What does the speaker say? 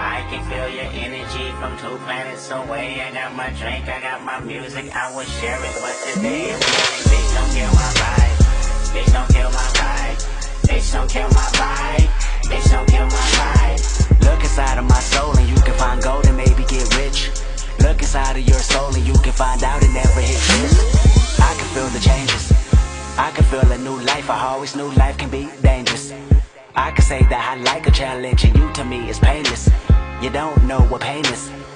I can feel your energy from 2 planets away. I got my drink, I got my music, I will share it. But today is really, bitch, don't kill my vibe. Bitch, don't kill my vibe. Bitch, don't kill my vibe. Bitch, don't kill my vibe. Look inside of my soul and you can find gold and maybe get rich. Look inside of your soul and you can find out it never hit this. I can feel the changes. I can feel a new life. I always knew life can be dangerous. I can say that I like a challenge and you to me is painless. You don't know what pain is.